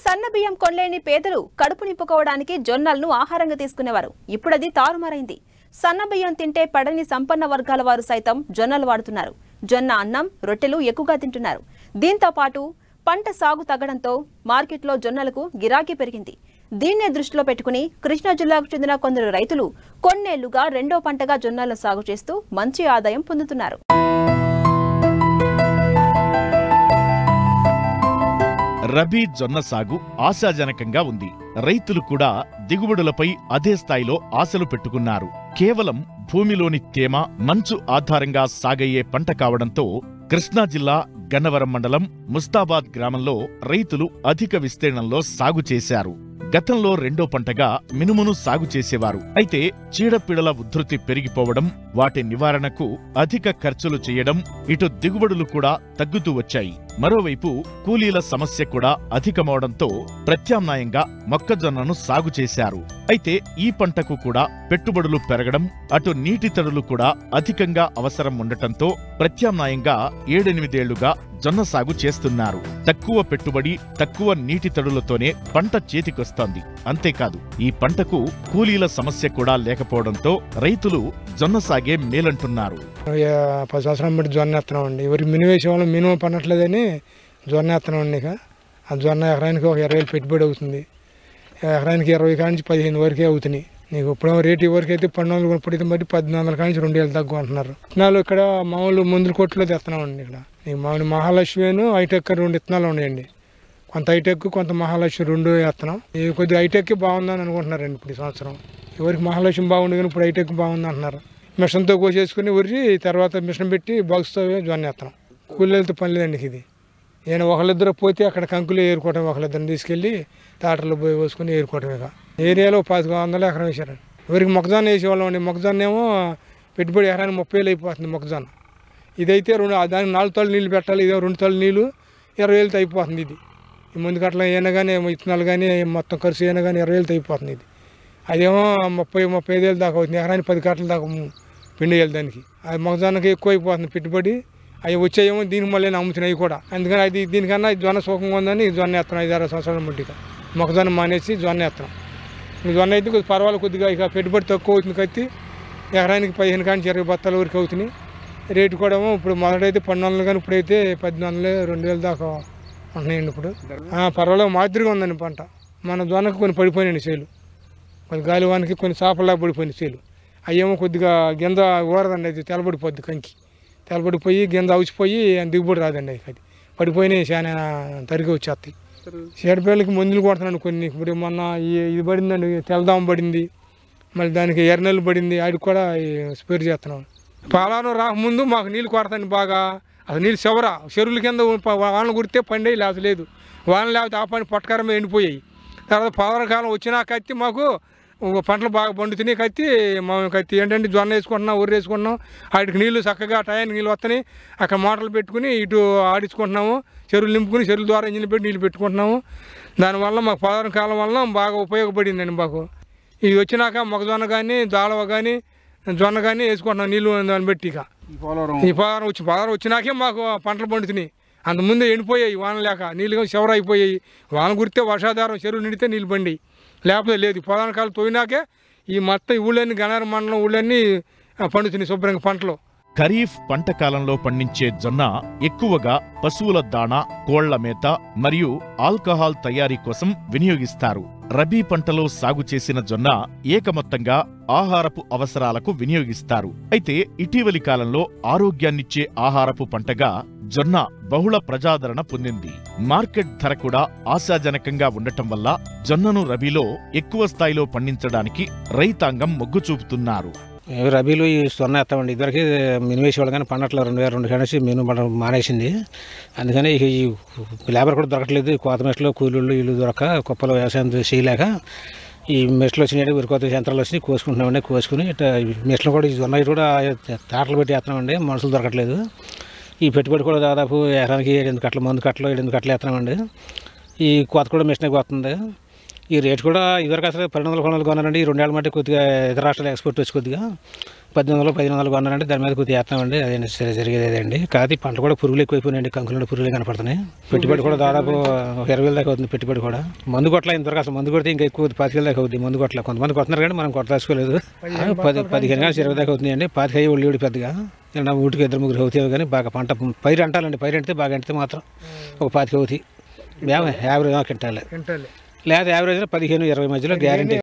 సన్న బియ్యం కొనలేని పేదలు కడుపు నింపుకోవడానికి జొన్నలను ఆహారంగా తీసుకునేవారు. ఇప్పుడు అది తారుమారైంది. సన్న బియ్యం తింటే పడని సంపన్న వర్గాల వారు సైతం జొన్నలు వాడుతున్నారు. జొన్న అన్నం, రొట్టెలు ఎక్కువగా తింటున్నారు. దీంతో పాటు పంట సాగు తగ్గడంతో మార్కెట్లో జొన్నలకు గిరాకీ పెరిగింది. దీన్నే దృష్టిలో పెట్టుకుని కృష్ణా జిల్లాకు చెందిన కొందరు రైతులు కొన్నేళ్లుగా రెండో పంటగా జొన్నలను సాగు చేస్తూ మంచి ఆదాయం పొందుతున్నారు. రబీ జొన్న సాగు ఆశాజనకంగా ఉంది. రైతులు కూడా దిగుబడులపై అదే స్థాయిలో ఆశలు పెట్టుకున్నారు. కేవలం భూమిలోని తేమ, మంచు ఆధారంగా సాగయ్యే పంట కావడంతో కృష్ణా జిల్లా గన్నవరం మండలం ముస్తాబాద్ గ్రామంలో రైతులు అధిక విస్తీర్ణంలో సాగు చేశారు. గతంలో రెండో పంటగా మినుమును సాగు చేసేవారు. అయితే చీడపీడల ఉధృతి పెరిగిపోవడం, వాటి నివారణకు అధిక ఖర్చులు చేయడం, ఇటు దిగుబడులు కూడా తగ్గుతూ వచ్చాయి. మరోవైపు కూలీల సమస్య కూడా అధికమవడంతో ప్రత్యామ్నాయంగా మొక్కజొన్నను సాగు చేశారు. అయితే ఈ పంటకు కూడా పెట్టుబడులు పెరగడం, అటు నీటి తడులు కూడా అధికంగా అవసరం ఉండటంతో ప్రత్యామ్నాయంగా 7-8 ఏళ్లుగా జొన్న సాగు చేస్తున్నారు. తక్కువ పెట్టుబడి, తక్కువ నీటి తడులతోనే పంట చేతికొస్తోంది. అంతేకాదు ఈ పంటకు కూలీల సమస్య కూడా లేకపోవడంతో రైతులు జొన్న సాగే మేలంటున్నారు. 10 సంవత్సరాల బట్టి జొన్న ఎత్తనం అండి. ఎవరికి మినుము వేసే వాళ్ళు మినుము పన్నట్లేదని జొన్న ఎత్తనం అండి. ఇక ఆ జొన్న ఎకరానికి ఒక 20,000 పెట్టుబడి అవుతుంది. ఎకరానికి 20 కానించి 15 వరకే అవుతున్నాయి. నీకు ఇప్పుడేమో రేటు వరకు అయితే 1200 కొనుపడితే బట్టి 1800 కానించి 2000 తక్కువ అంటున్నారు. విత్తనాలు ఇక్కడ మామూలు మందుల కొట్లో తెస్తున్నాం అండి. ఇక్కడ నీకు మామూలు మహాలక్ష్మిను హైటెక్ 2 విత్తనాలు ఉన్నాయండి. కొంత హైటెక్, కొంత మహాలక్ష్మి 2 వేస్తున్నాం. ఇవి కొద్దిగా హైటెక్ బాగుందని అనుకుంటున్నారండి. ఇప్పుడు ఈ సంవత్సరం ఎవరికి మహాలక్ష్మి బాగుంది కానీ ఇప్పుడు హైటెక్ బాగుంది అంటున్నారు. మిషన్తో కోసేసుకుని ఉరి తర్వాత మిషన్ పెట్టి బాక్స్తో జొన్న వేస్తున్నాం. కూలీలతో పని లేదండి. ఇది నేను ఒకళ్ళిద్దరు పోతే అక్కడ కంకులు ఏరుకోవటం, ఒకళ్ళిద్దరిని తీసుకెళ్ళి తాటర్లో పోయి పోసుకొని ఏరుకోవటం. ఇక ఏరియాలో 1500 ఎకరం వేసారండి. ఎవరికి మొక్కజొన్న వేసేవాళ్ళం అండి. మొక్కజొన్న ఏమో పెట్టుబడి ఎకరానికి 30,000 అయిపోతుంది మొక్కజొన్న. ఇదైతే దానికి 4 తళ్ళు నీళ్ళు పెట్టాలి. ఇదే 2 తళ్ళు నీళ్ళు 20,000 అయిపోతుంది. ఇది ఈ ముందు కట్ల అయినా కానీ విత్తనాలు కానీ మొత్తం ఖర్చు అయినా కానీ 20,000 అయిపోతుంది. ఇది అదేమో 30-35 దాకా అవుతుంది. ఎకరానికి 10 కట్టల దాకా పిండి వేయాలి దానికి. అది మొక్కజొన్నకి ఎక్కువ అయిపోతుంది పెట్టుబడి. అవి వచ్చాయేమో దీనికి మళ్ళీ అమ్ముతున్నాయి కూడా. అందుకని అది దీనికన్నా జొన్న సుఖంగా ఉందని జొన్న ఎత్తనం. 5-6 సంవత్సరాల మట్టిగా మొక్కజొన్న మానేసి జొన్న ఎత్తనం. జొన్న అయితే కొద్దిగా పర్వాలేదు. కొద్దిగా ఇక పెట్టుబడి తక్కువ అవుతుంది. కత్తి ఎకరానికి 15 కానీ 20 బత్తాల వరకు అవుతున్నాయి. రేటు కూడా ఇప్పుడు మొదటైతే 1200 కానీ ఇప్పుడైతే 1800, 2000 దాకా ఉంటున్నాయండి. ఇప్పుడు పర్వాలేదు, మాదిరిగా ఉందండి పంట. మన జొన్నకు కొన్ని పడిపోయినాయండి చేలు. కొన్ని గాలివానికి కొన్ని చేపల్లా పడిపోయినాయి చేలు. అయ్యేమో కొద్దిగా గింజ ఊరదండి. అది తెల్లబడిపోద్ది. కంకి తెల్లబడిపోయి గింజ అవుచిపోయి దిగుబడి రాదండి. అది పడిపోయినాయి. చాలా తరిగి వచ్చేస్తాయి. చీడపీడలకి మందులు కొడుతున్నాను కొన్ని. ఇప్పుడు మొన్న ఇది పడిందండి, తెల్లదామ పడింది. మళ్ళీ దానికి ఎర్రనెల్లు పడింది. ఆడికి కూడా స్ప్రే చేస్తున్నాం. పాలను రాకముందు మాకు నీళ్ళు కొడతాండి బాగా. అసలు నీళ్ళు చెరువుల కింద వానలు కుడితే పండే లేదు. వానలు లేకపోతే ఆ పని పట్టకారమే ఎండిపోయాయి. తర్వాత పావరకాలం వచ్చినాక కత్తి మాకు పంటలు బాగా పండుతున్నాయి. కత్తి ఏంటంటే జొన్న వేసుకుంటున్నాం, ఊరు వేసుకుంటున్నాం. వాటికి నీళ్ళు చక్కగా టయానికి నీళ్ళు వస్తున్నాయి. అక్కడ మోటార్లు పెట్టుకుని ఇటు ఆడించుకుంటున్నాము. చెరువులు నింపుకుని చెరువుల ద్వారా ఇంజిన్ పెట్టి నీళ్ళు పెట్టుకుంటున్నాము. దానివల్ల మాకు పావర కాలం వల్ల బాగా ఉపయోగపడిందండి మాకు. ఇది వచ్చినాక మొక్కజొన్న కానీ, దాళవ కానీ, జొన్న కానీ వేసుకుంటున్నాం నీళ్ళు దాన్ని బట్టి. ఇక ఈ పాదరం వచ్చినాకే మాకు పంటలు పండుతున్నాయి. అంతకుముందే ఎండిపోయాయి వాన లేక. నీళ్ళు చివర అయిపోయాయి. వాన కురితే వర్షాధారం చెరువులు నిండితే నీళ్ళు పండి, లేకపోతే లేదు. ప్రధాన కాలం తోయినాకే ఈ మొత్తం ఊళ్ళన్నీ గన్నవరం మండలం ఊళ్ళన్నీ పండుతున్నాయి శుభ్రంగా పంటలు. ఖరీఫ్ పంట కాలంలో పండించే జొన్న ఎక్కువగా పశువుల దాణా, కోళ్ల మేత మరియు ఆల్కహాల్ తయారీ కోసం వినియోగిస్తారు. రబీ పంటలో సాగు చేసిన జొన్న ఏకమొత్తంగా ఆహారపు అవసరాలకు వినియోగిస్తారు. అయితే ఇటీవలి కాలంలో ఆరోగ్యాన్నిచ్చే ఆహారపు పంటగా జొన్న బహుళ ప్రజాదరణ పొందింది. మార్కెట్ ధర కూడా ఆశాజనకంగా ఉండటం వల్ల జొన్నను రబీలో ఎక్కువ స్థాయిలో పండించడానికి రైతాంగం మొగ్గు చూపుతున్నారు. రబీలో ఈ జొన్న ఎత్తామండి. ఇద్దరికి మినుము వేసేవాళ్ళు కానీ పండట్ల 2002 కానిసి మినుము పంట మానేసింది. అందుకని ఈ లేబర్ కూడా దొరకట్లేదు. కోత మెస్టులు కూలీళ్ళు ఇల్లు దొరక కుప్పలు వ్యవసాయం చేయలేక ఈ మెస్టులు వచ్చినాయి. కొత్త యంత్రాలు వచ్చినాయి, కోసుకుంటున్నామండి. కోసుకుని ఇట్లా మెస్టులు కూడా ఈ జొన్న కూడా తాటలు పెట్టి వేస్తున్నామండి. మనుషులు దొరకట్లేదు. ఈ పెట్టుబడి కూడా దాదాపు ఎకరానికి 7 కట్టలు, మందు కట్టలు 7 కట్టలు వేస్తున్నామండి. ఈ కోత కూడా మిషన్కి వస్తుంది. ఈ రేట్ కూడా ఇదివరకు అసలు 1200 కొనాలి కొన్నానండి. ఈ 2 ఏళ్ళ మట్టి కొద్దిగా ఇతర రాష్ట్రాల ఎక్స్పోర్ట్ వచ్చి కొద్దిగా 1800 కొన్నానండి. దాని మీద కొద్దిగా వేస్తామండి. అదే సరే జరిగేదండి. కాదు పంట కూడా పురుగులు ఎక్కువైపోయినాయండి. కంకులు పురుగులు కనపడుతున్నాయి. పెట్టుబడి కూడా దాదాపు 20,000 దాకా అవుతుంది పెట్టుబడి కూడా. మందు కొట్ల ఇంతవరకు అసలు మందు కొడితే ఇంకా ఎక్కువ 25,000 దాకా అవుతుంది మందు కొట్ల. కొంతమంది కొడుతున్నారు కానీ మనం కొట్టదలుచుకోలేదు. 15 నుంచి 20 దాకా అవుతుందండి. 25 ఒళ్ళు పెద్దగా నా ఊటికి 2-3 అవుతాయి కానీ బాగా పంట పైరు అంటాలండి. పైరు అంటే బాగా అంటే మాత్రం ఒక 25 అవుతాయి. యావరేజ్ కింటాలి లేదా యావరేజ్ 15-20 మధ్యలో గ్యారెంటీ.